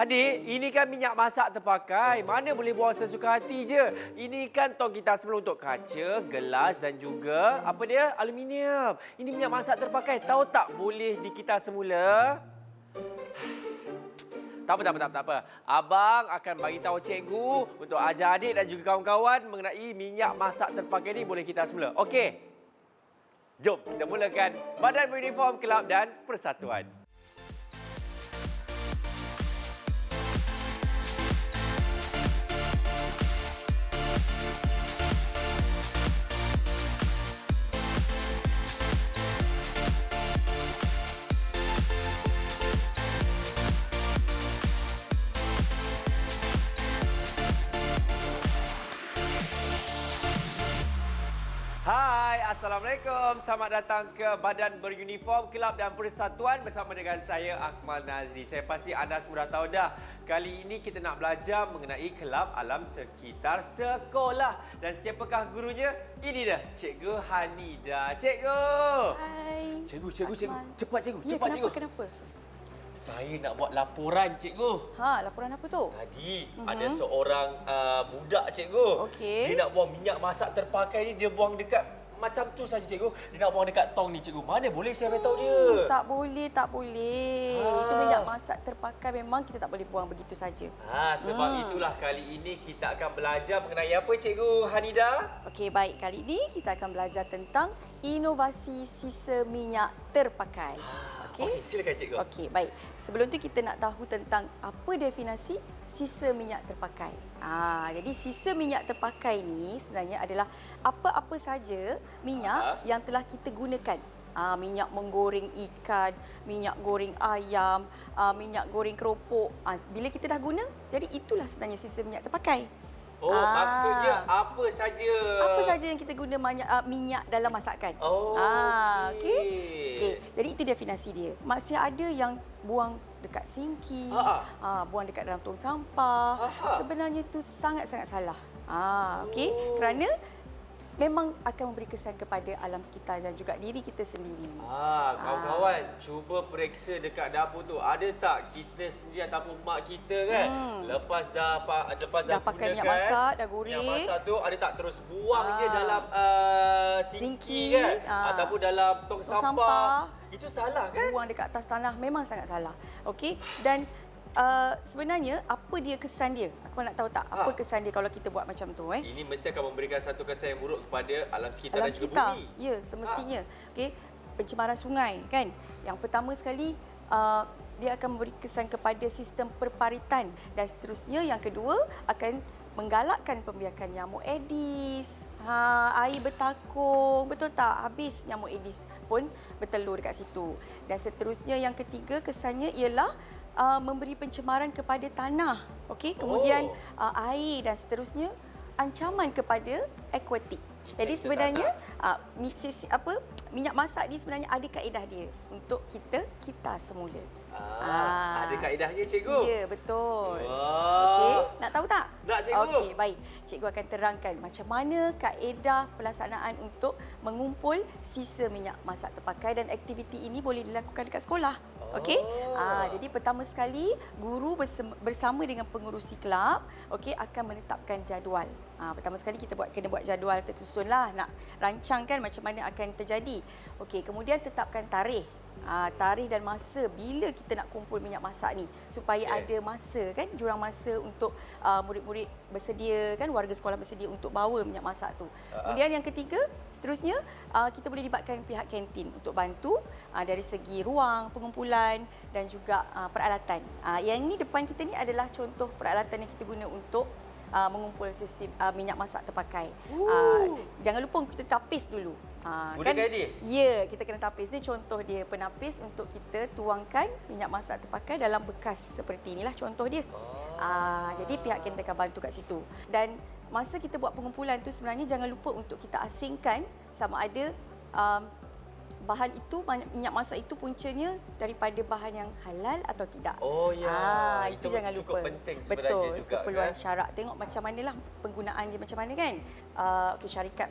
Adik, ini kan minyak masak terpakai. Mana boleh buang sesuka hati je. Ini kan tong kita sebelum untuk kaca, gelas dan juga apa dia? Aluminium. Ini minyak masak terpakai. Tahu tak boleh di kita semula? Tak apa. Abang akan bagi tahu cikgu untuk ajar adik dan juga kawan-kawan mengenai minyak masak terpakai ni boleh kita semula. Okey. Jom kita mulakan Badan Beruniform Kelab dan Persatuan. Hai, Assalamualaikum. Selamat datang ke Badan Beruniform Kelab dan Persatuan bersama dengan saya, Akmal Nazri. Saya pasti anda semua dah tahu dah. Kali ini kita nak belajar mengenai kelab alam sekitar sekolah. Dan siapakah gurunya? Ini dah, Cikgu Hanida. Cikgu! Hai. Cikgu. Cepat, Cikgu. Ya, Cepat, Cikgu. kenapa? Saya nak buat laporan, Cikgu. Laporan apa tu? Tadi ada seorang budak, Cikgu. Okey. Dia nak buang minyak masak terpakai ni, dia buang dekat macam tu saja, Cikgu. Dia nak buang dekat tong ni, Cikgu. Mana boleh saya beritahu dia? Tak boleh. Itu minyak masak terpakai, memang kita tak boleh buang begitu saja. Sebab itulah kali ini kita akan belajar mengenai apa, Cikgu Hanida? Okey, baik. Kali ini kita akan belajar tentang inovasi sisa minyak terpakai. Okey, silakan, Cikgu. Okey, baik. Sebelum tu kita nak tahu tentang apa definisi sisa minyak terpakai. Jadi sisa minyak terpakai ni sebenarnya adalah apa-apa saja minyak yang telah kita gunakan. Minyak menggoreng ikan, minyak goreng ayam, minyak goreng keropok. Bila kita dah guna, jadi itulah sebenarnya sisa minyak terpakai. Maksudnya apa saja? Apa saja yang kita guna minyak dalam masakan. Okey. Jadi itu definisi dia. Masih ada yang buang dekat sinki, buang dekat dalam tong sampah. Sebenarnya itu sangat-sangat salah. Okey. Kerana memang akan memberi kesan kepada alam sekitar dan juga diri kita sendiri. Kawan-kawan, cuba periksa dekat dapur tu. Ada tak kita sendiri ataupun mak kita kan? Lepas dah pakai minyak gunakan, masak, dah goreng. Minyak masak tu ada tak terus buang je dalam sinki kan? Ataupun dalam tong sampah. Itu salah kan? Buang dekat atas tanah memang sangat salah. Okey. Dan sebenarnya apa dia kesan dia? Aku nak tahu tak apa kesan dia kalau kita buat macam tu Ini mesti akan memberikan satu kesan yang buruk kepada alam sekitar alam dan juga sekitar. bumi. Ya, semestinya. Okey, pencemaran sungai kan. Yang pertama sekali dia akan memberi kesan kepada sistem perparitan dan seterusnya. Yang kedua akan menggalakkan pembiakan nyamuk Aedes. Air bertakung, betul tak? Habis nyamuk Aedes pun bertelur dekat situ. Dan seterusnya yang ketiga kesannya ialah memberi pencemaran kepada tanah. Okey, kemudian air dan seterusnya, ancaman kepada akuatik. Jadi sebenarnya minyak masak ni sebenarnya ada kaedah dia untuk kita semula. Ada kaedahnya, Cikgu? Ya, betul. Wah. Okey, nak tahu tak? Nak, Cikgu. Okey, baik. Cikgu akan terangkan macam mana kaedah pelaksanaan untuk mengumpul sisa minyak masak terpakai dan aktiviti ini boleh dilakukan dekat sekolah. Okey? Jadi pertama sekali guru bersama dengan pengerusi kelab akan menetapkan jadual. Pertama sekali kita kena buat jadual tersusunlah, nak rancangkan macam mana akan terjadi. Okey, kemudian tetapkan tarikh. Tarikh dan masa bila kita nak kumpul minyak masak ni supaya ada masa kan, jurang masa untuk murid-murid bersedia kan, warga sekolah bersedia untuk bawa minyak masak tu. Kemudian yang ketiga, seterusnya kita boleh libatkan pihak kantin untuk bantu dari segi ruang pengumpulan dan juga peralatan. Yang ni depan kita ni adalah contoh peralatan yang kita guna untuk mengumpul sisa minyak masak terpakai. Jangan lupa kita tapis dulu. Gunakan dia? Ya, kita kena tapis. Ini contoh dia, penapis untuk kita tuangkan minyak masak terpakai dalam bekas seperti inilah contoh dia. Jadi pihak kantin akan bantu kat situ. Dan masa kita buat pengumpulan tu sebenarnya jangan lupa untuk kita asingkan sama ada bahan itu, minyak masak itu puncanya daripada bahan yang halal atau tidak. Itu jangan lupa. Cukup penting sebenarnya. Betul, juga keperluan kan? syarat. Tengok macam manalah penggunaan dia macam mana kan. Syarikat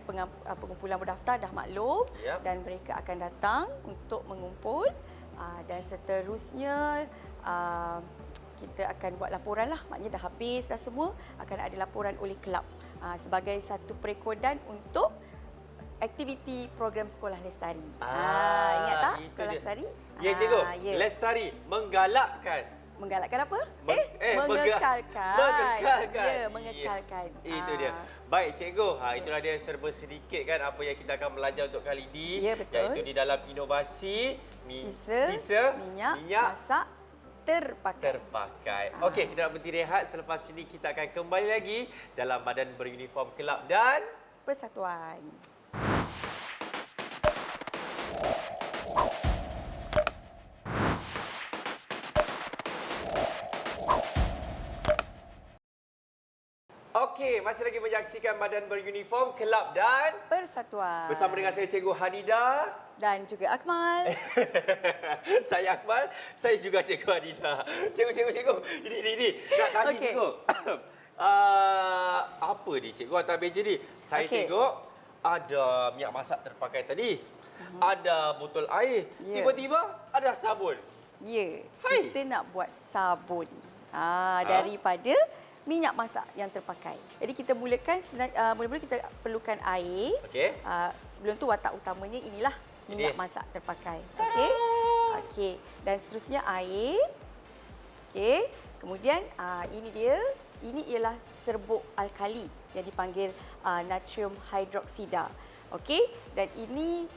pengumpulan berdaftar dah maklum dan mereka akan datang untuk mengumpul dan seterusnya kita akan buat laporan lah. Maknanya dah habis dah semua, akan ada laporan oleh kelab sebagai satu perekodan untuk aktiviti program Sekolah Lestari. Ingat tak Sekolah Lestari? Ya, cikgu. Lestari menggalakkan. Menggalakkan apa? Mengekalkan. Ya, mengekalkan. Itu dia. Baik, cikgu. Itulah dia serba sedikit kan apa yang kita akan belajar untuk kali ini. Ya, betul. Iaitu di dalam inovasi sisa minyak masak terpakai. Okey, kita nak berhenti rehat. Selepas ini kita akan kembali lagi dalam Badan Beruniform Kelab dan Persatuan. Okey, masih lagi menyaksikan Badan Beruniform Kelab dan Persatuan. bersama dengan saya Cikgu Hanida Dan juga Akmal. Saya Akmal, saya juga Cikgu Hanida. Cikgu. Ini. Nak tanya cikgu. Apa ni cikgu atas meja ni? Saya tengok ada minyak masak terpakai tadi. Ada botol air. Tiba-tiba ada sabun. Ya, Hai. kita nak buat sabun daripada minyak masak yang terpakai. Jadi kita mulakan mula-mula kita perlukan air. Okey. Sebelum tu watak utamanya inilah minyak masak terpakai. Okey. Okey, dan seterusnya air. Okey. Kemudian ini dia. Ini ialah serbuk alkali yang dipanggil natrium hydroksida. Okey, dan ini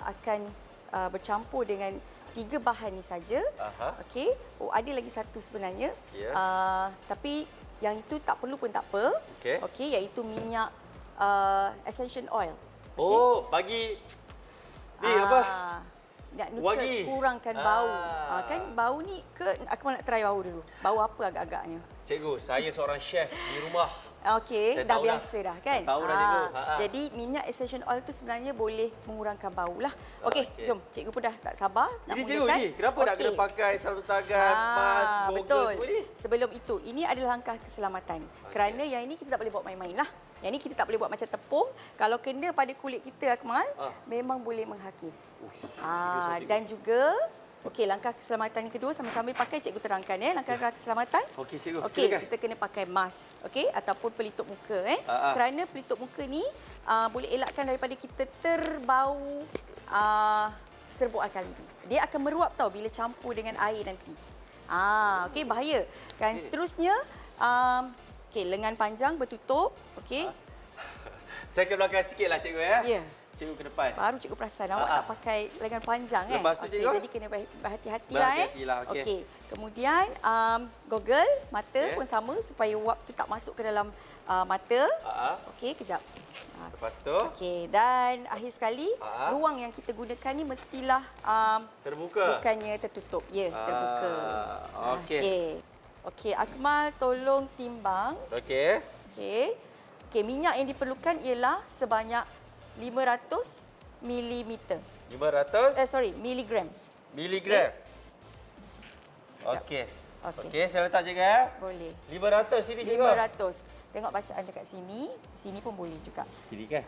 akan bercampur dengan 3 bahan ni saja. Okey. Ada lagi satu sebenarnya. Tapi yang itu tak perlu pun tak apa. Okey, iaitu minyak essential oil. Okay. Bagi ni apa? Nak neutral, kurangkan bau. Kan bau ni aku nak try bau dulu. Bau apa agak-agaknya? Cikgu, saya seorang chef di rumah. Okey, dah biasa dah kan? Tahu dah cikgu. Jadi minyak essential oil tu sebenarnya boleh mengurangkan bau lah. Okey, jom. Cikgu pun dah tak sabar nak mulakan. Cikgu, kenapa nak kena pakai sarung tangan, mask, goggle semua ni? Sebelum itu, ini adalah langkah keselamatan. Kerana yang ini kita tak boleh buat main-main lah. Yang ini kita tak boleh buat macam tepung. Kalau kena pada kulit kita, Akmal, memang boleh menghakis. Dan juga, okey, langkah keselamatan yang kedua sambil-sambil pakai cikgu terangkan langkah keselamatan. Okey, cikgu. Okey, kita kena pakai mask, okey, ataupun pelitup muka Kerana pelitup muka ni boleh elakkan daripada kita terbau serbuk alkali ni. Dia akan meruap tau bila campur dengan air nanti. Okey, bahaya. Kan seterusnya okey, lengan panjang bertutup, okey. Saya ke belakang sikitlah cikgu ya. Ya. Cikgu ke depan. Baru cikgu perasan awak tak pakai lengan panjang Lepas tu, cikgu? Jadi kena berhati-hatilah Berhati-hatilah, okey. Kemudian goggle mata pun sama supaya wap tu tak masuk ke dalam mata. Okey, kejap. Lepas tu? Okey, dan akhir sekali ruang yang kita gunakan ni mestilah terbuka. Bukannya tertutup. Ya, terbuka. Okey. Okey, Akmal tolong timbang. Okey. Okey, minyak yang diperlukan ialah sebanyak 500 mm. 500? Miligram. Miligram. Okey. Okey, saya letak cikgu ya. Boleh. 500 sini cikgu. 500. Tengok bacaan dekat sini. Sini pun boleh juga. Sini kan?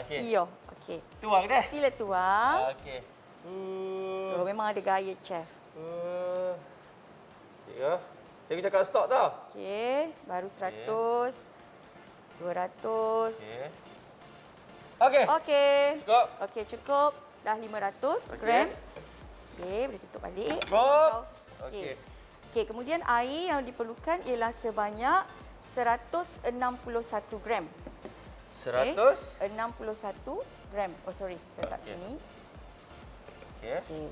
Okey. Iyo. Okey. Tuang dah. Sila tuang. Okey. Memang ada gaya chef. Cikgu cakap stop tau. Okey, baru 100. 200. Okey. Cukup. Okey, cukup. Dah 500 gram. Okey, boleh tutup balik. Okey. Okey, kemudian air yang diperlukan ialah sebanyak 161 gram. 161 gram. Oh, sorry. Letak sini. Okey.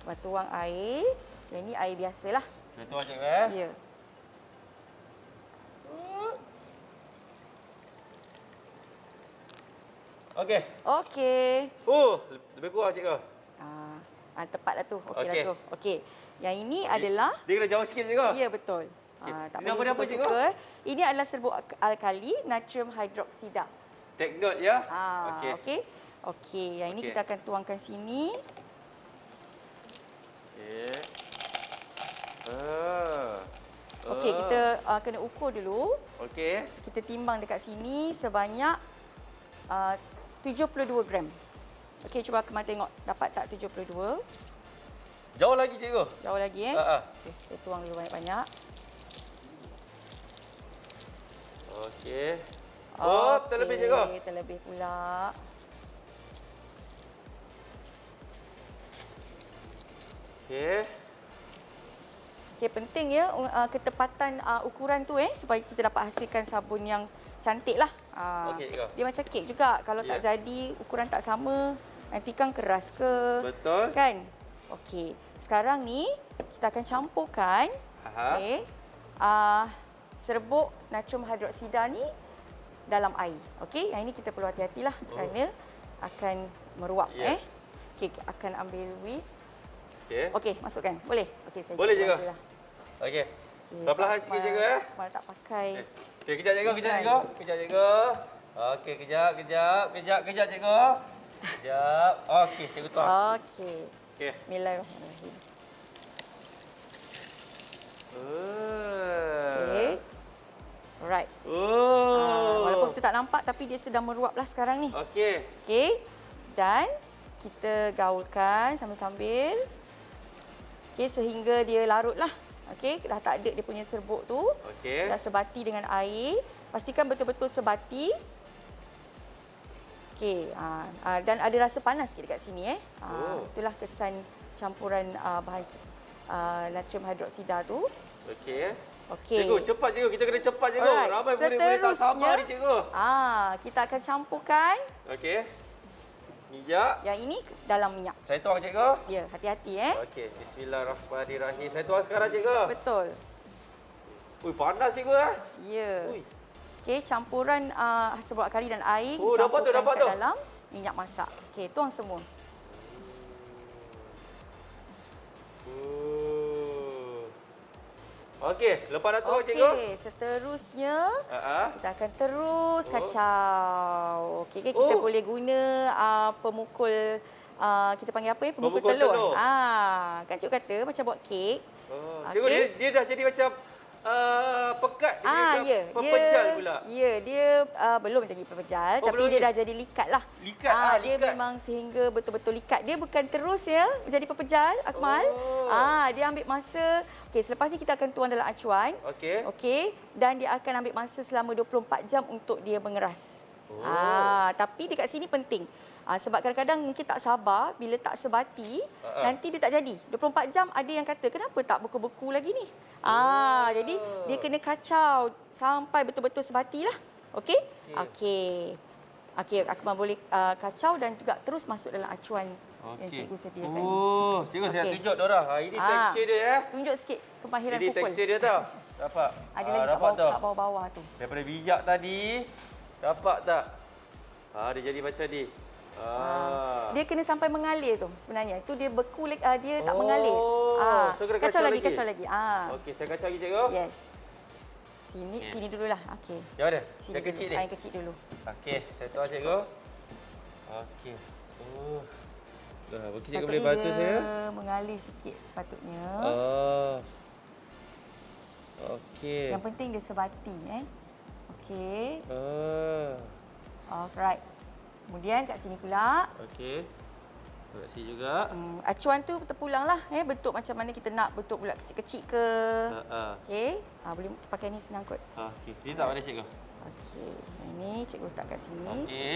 Lepas tuang air. Yang ini air biasalah. Kita tuang cikgu ya. Ya. Okey. Lebih kurang cikgu. Tepatlah tu. Okeylah tu. Okey. Yang ini adalah dia kena jauh sikit cikgu. Ya, betul. Tak Ini boleh apa suka-suka. Ini adalah serbuk alkali natrium hydroksida. Take note ya. Okey, yang ini kita akan tuangkan sini. Okey, kita kena ukur dulu. Okey. Kita timbang dekat sini sebanyak 72 gram. Okey, cuba Akmal tengok dapat tak 72? Jauh lagi cikgu. Jauh lagi Ha. Okey, kita tuang dulu banyak-banyak. Okey. Oh, terlebih cikgu. Terlebih pula. Okey. Okey, penting ya ketepatan ukuran tu supaya kita dapat hasilkan sabun yang cantik lah. Okey, cikgu. Dia macam kek juga. Kalau tak Ya. jadi, ukuran tak sama, nanti kan keras ke. Betul. Kan? Okey. Sekarang ni, kita akan campurkan Aha. serbuk natrium hidroksida ni dalam air. Okey, yang ini kita perlu hati-hatilah kerana akan meruap. Ya. Okey, akan ambil whisk. Okey. Okey, masukkan. Boleh? Okey, saya Boleh, cuba cikgu. bantulah. Okey. Okey, Perlahan sebab sikit cikgu ya. Akmal tak pakai. Okey, kejap cikgu, kejap cikgu. Kejap cikgu. Okey, kejap cikgu. Kejap. Okey, cikgu tuang. Okey. Okey. Bismillahirrahmanirrahim. Oh. Okey. Alright. Oh. Walaupun kita tak nampak tapi dia sedang meruaplah sekarang ni. Okey. Okey. Dan kita gaulkan sambil-sambil. Okey, sehingga dia larutlah. Okey, dah tak ada dia punya serbuk tu. Okey. Dah sebati dengan air. Pastikan betul-betul sebati. Okey, dan ada rasa panas sikit dekat sini Oh. Itulah kesan campuran bahan natrium hidroksida tu. Okey. Okey. Cikgu, cepat cikgu. Kita kena cepat cikgu. Alright, Ramai murid-murid tak sabar ni cikgu. Kita akan campurkan Okey. Minyak. yang ini dalam minyak. Saya tuang cikgu. Ya, hati-hati Okey, bismillahirrahmanirrahim. Saya tuang sekarang cikgu. Betul. Ui, panas cikgu Ya. Ui. Okey, campuran serbuk akari dan air Oh, dapat tu, dicampurkan dapat kat tu. dalam minyak masak. Okey, tuang semua. Okey, lepas dah tuang cikgu. Okey, seterusnya Ha. kita akan terus Oh. kacau. Okey, kita Oh. boleh guna pemukul kita panggil apa pemukul Pemukul telur. Kan cikgu kata macam buat kek. Oh, Okey. cikgu dia dah jadi macam pekat dia macam Ya, pepejal pula. Ya, dia belum jadi pepejal Oh, tapi belum dia lagi? dah jadi likat lah. Likat, Dia likat. memang sehingga betul-betul likat. Dia bukan terus menjadi pepejal, Akmal. Oh. Dia ambil masa. Okey, selepas ni kita akan tuang dalam acuan. Okey. Okey, dan dia akan ambil masa selama 24 jam untuk dia mengeras. Oh. Tapi dekat sini penting. Sebab kadang-kadang mungkin tak sabar bila tak sebati, nanti dia tak jadi. 24 jam ada yang kata, kenapa tak beku-beku lagi ni? Jadi dia kena kacau sampai betul-betul sebatilah. Okey? Okey, Akmal boleh kacau dan juga terus masuk dalam acuan yang cikgu sediakan. Oh, cikgu saya Okey. tunjuk Dora. Ini tekstur dia Tunjuk sikit kemahiran Ini pukul. tekstur dia tau. Dapat. Ada lagi dapat kat bawah-bawah tu. Daripada minyak tadi. Dapat tak? Dia jadi macam ni. Dia kena sampai mengalir tu sebenarnya. Itu dia beku, dia tak mengalir. So kena Kacau lagi. Okey, saya kacau lagi cikgu. Yes. Sini dululah. Okey. Yang mana? Sini Yang kecil dulu. ni? Yang kecil dulu. Okey, saya tuang cikgu. Okey. Mungkin cikgu boleh Sepatutnya bantu dia saya? mengalir sikit sepatutnya. Okey. Yang penting dia sebati. Okey. Alright. Kemudian kat sini pula. Okey. Kat sini juga. Acuan tu terpulanglah. Bentuk macam mana kita nak. Bentuk pula kecil-kecil ke. Okey. Boleh pakai ni senang kot. Okey. Dia tak boleh cikgu. Okey. Ini cikgu letak kat sini. Okey.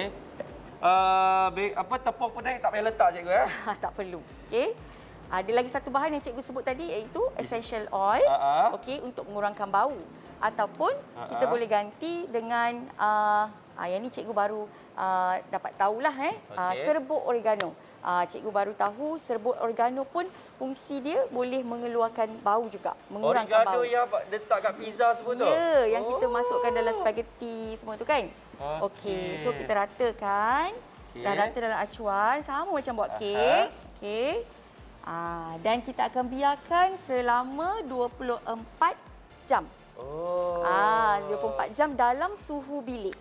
Tepung pedai tak payah letak cikgu Tak perlu. Okey. Ada lagi satu bahan yang cikgu sebut tadi iaitu essential oil. Okey, untuk mengurangkan bau. Ataupun kita boleh ganti dengan yang ni cikgu baru dapat tahulah serbuk oregano. Cikgu baru tahu serbuk oregano pun fungsi dia boleh mengeluarkan bau juga, mengurangkan bau. Oregano yang letak kat pizza semua tu? Ya, yang kita masukkan dalam spaghetti semua tu kan. Okey. So kita ratakan. Dah rata dalam acuan, sama macam buat kek. Okey. Dan kita akan biarkan selama 24 jam. 24 jam dalam suhu bilik.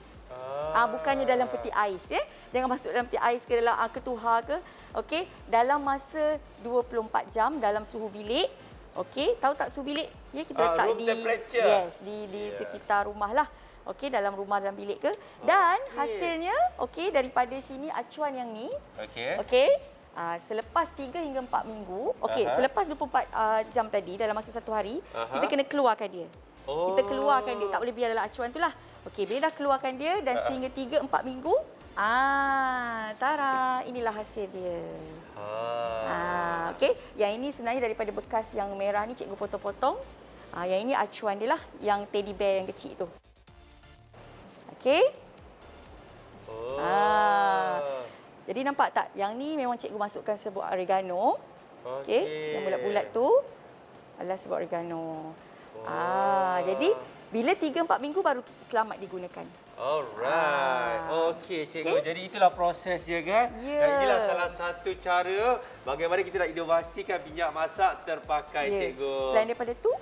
Bukannya dalam peti ais Jangan masuk dalam peti ais ke dalam ketuhar ke. Okey, dalam masa 24 jam dalam suhu bilik. Okey, tahu tak suhu bilik? Kita letak room temperature. di sekitar rumah lah. Okey, dalam rumah dalam bilik ke. Dan hasilnya okey daripada sini acuan yang ni. Okey. Okey. Selepas 3 hingga 4 minggu, okey, Aha. selepas 24 jam tadi dalam masa 1 hari, Aha. kita kena keluarkan dia. Oh. Kita keluarkan dia, tak boleh biar dalam acuan itulah. Okey, bila dah keluarkan dia dan sehingga 3 4 minggu, tara, inilah hasil dia. Okey, yang ini sebenarnya daripada bekas yang merah ni cikgu potong-potong. Yang ini acuan dia lah, yang teddy bear yang kecil tu. Okey. Jadi nampak tak? Yang ni memang cikgu masukkan serbuk oregano. Okey. Yang bulat-bulat tu adalah serbuk oregano. Jadi bila 3-4 minggu baru selamat digunakan. Alright. Okey, cikgu. Okey. Jadi itulah proses dia kan? Ya. Dan inilah salah satu cara bagaimana kita nak inovasikan minyak masak terpakai, cikgu. Selain daripada tu,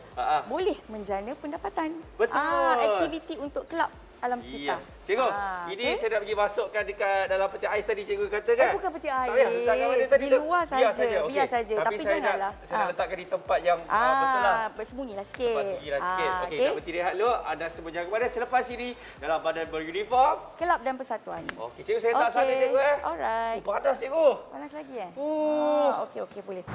boleh menjana pendapatan. Betul. Aktiviti untuk kelab alam sekitar. Cikgu, ini okey. saya nak pergi masukkan dekat dalam peti ais tadi cikgu kata kan? Bukan peti ais. Tak payah letakkan mana tadi Di tu? luar Biar saja. okey. Biar saja. Tapi saya janganlah. Saya nak letakkan di tempat yang betul lah. Bersembunyilah sikit. Sembunyilah sikit. Okey, kita berhenti rehat dulu. Anda semua jangan kemana. Selepas ini, dalam badan beruniform. Kelab dan persatuan. Okey, cikgu saya tak sana cikgu Alright. Panas cikgu. Panas lagi Okey, boleh.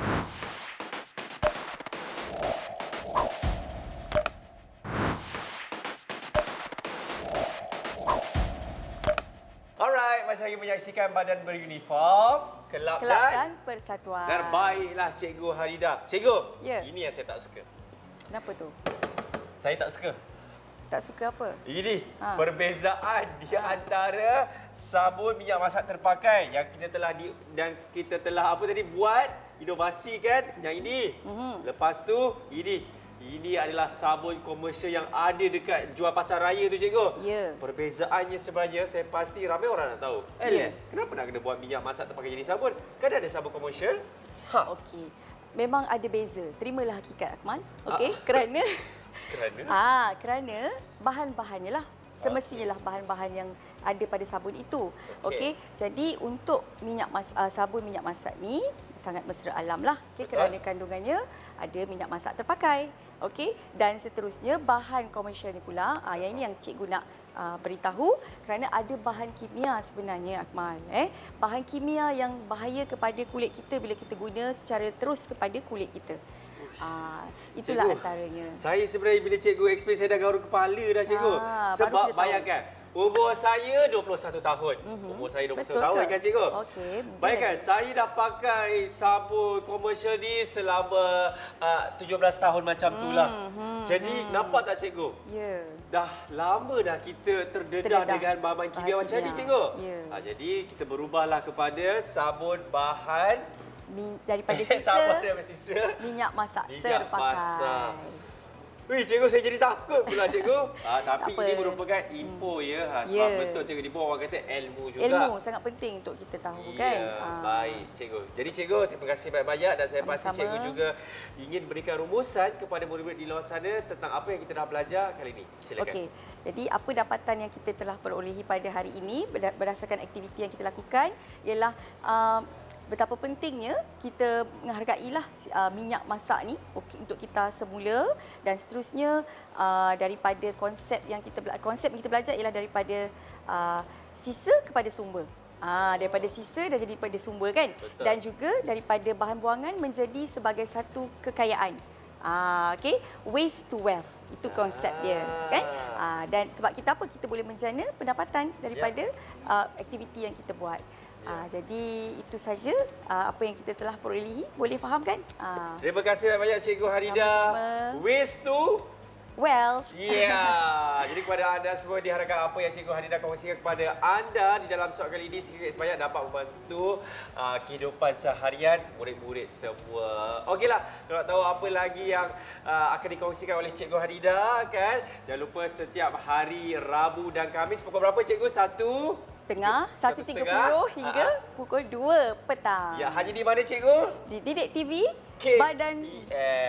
Alright, masih lagi menyaksikan badan beruniform, kelab Dan persatuan. terbaiklah Cikgu Harida. Cikgu, Ya. ini yang saya tak suka. Kenapa tu? Saya tak suka. Tak suka apa? Ini perbezaan di antara sabun minyak masak terpakai yang kita telah apa tadi buat, inovasikan yang ini. Lepas tu ini adalah sabun komersial yang ada dekat jual pasar raya tu cikgu. Ya. Perbezaannya sebenarnya saya pasti ramai orang nak tahu. Kenapa nak kena buat minyak masak terpakai jadi sabun? Kan ada sabun komersial. Okey. Memang ada beza. Terimalah hakikat Akmal. Okey, kerana bahan-bahannya lah. Semestinya lah bahan-bahan yang ada pada sabun itu. Okey. Jadi untuk sabun minyak masak ni sangat mesra alam lah. Okey, kerana kandungannya ada minyak masak terpakai. Okey, dan seterusnya bahan komersial ni pula, yang ini yang cikgu nak beritahu kerana ada bahan kimia sebenarnya Akmal. Bahan kimia yang bahaya kepada kulit kita bila kita guna secara terus kepada kulit kita. Itulah cikgu, antaranya. Saya sebenarnya bila cikgu explain saya dah garuk kepala dah cikgu. Sebab bayangkan umur saya 21 tahun. Umur saya 21 tahun kan cikgu? Okey. Bayangkan saya dah pakai sabun komersial ni selama 17 tahun macam itulah. Jadi nampak tak cikgu? Ya. Dah lama dah kita terdedah dengan bahan kimia macam ni cikgu. Ya. Jadi kita berubahlah kepada sabun bahan daripada sisa minyak masak terpakai. Wih, cikgu saya jadi takut pula cikgu. Tapi ini merupakan info sebab betul cikgu, di bawah orang kata ilmu juga. Ilmu sangat penting untuk kita tahu kan. Baik cikgu. Jadi cikgu terima kasih banyak-banyak dan saya pasti cikgu juga ingin berikan rumusan kepada murid-murid di luar sana tentang apa yang kita dah belajar kali ini. Silakan. Okey. Jadi apa dapatan yang kita telah perolehi pada hari ini berdasarkan aktiviti yang kita lakukan ialah betapa pentingnya kita menghargailah minyak masak ni untuk kita semula dan seterusnya daripada konsep yang kita belajar ialah daripada sisa kepada sumber. Daripada sisa dah jadi pada sumber kan. Betul. Dan juga daripada bahan buangan menjadi sebagai satu kekayaan. Okay, waste to wealth itu konsep dia kan. Dan sebab kita boleh menjana pendapatan daripada aktiviti yang kita buat. Jadi itu saja apa yang kita telah perolehi. Boleh faham kan? Terima kasih banyak Cikgu Harida. Sama-sama. Waste to wealth. Jadi kepada anda semua diharapkan apa yang Cikgu Harida kongsikan kepada anda di dalam soal kali ini sedikit sebanyak dapat membantu kehidupan seharian murid-murid semua. Okeylah, kalau nak tahu apa lagi yang akan dikongsikan oleh Cikgu Harida kan, jangan lupa setiap hari Rabu dan Khamis pukul berapa Cikgu? 1.30 hingga pukul 2 petang. Ya, hanya di mana Cikgu? Di Didik TV, KPS. Badan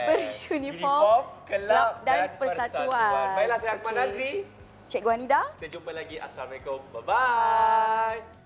Beruniform, Kelab dan Persatuan. Baiklah, saya Akmal Nazri. Cikgu Hanida. Kita jumpa lagi. Assalamualaikum. Bye-bye.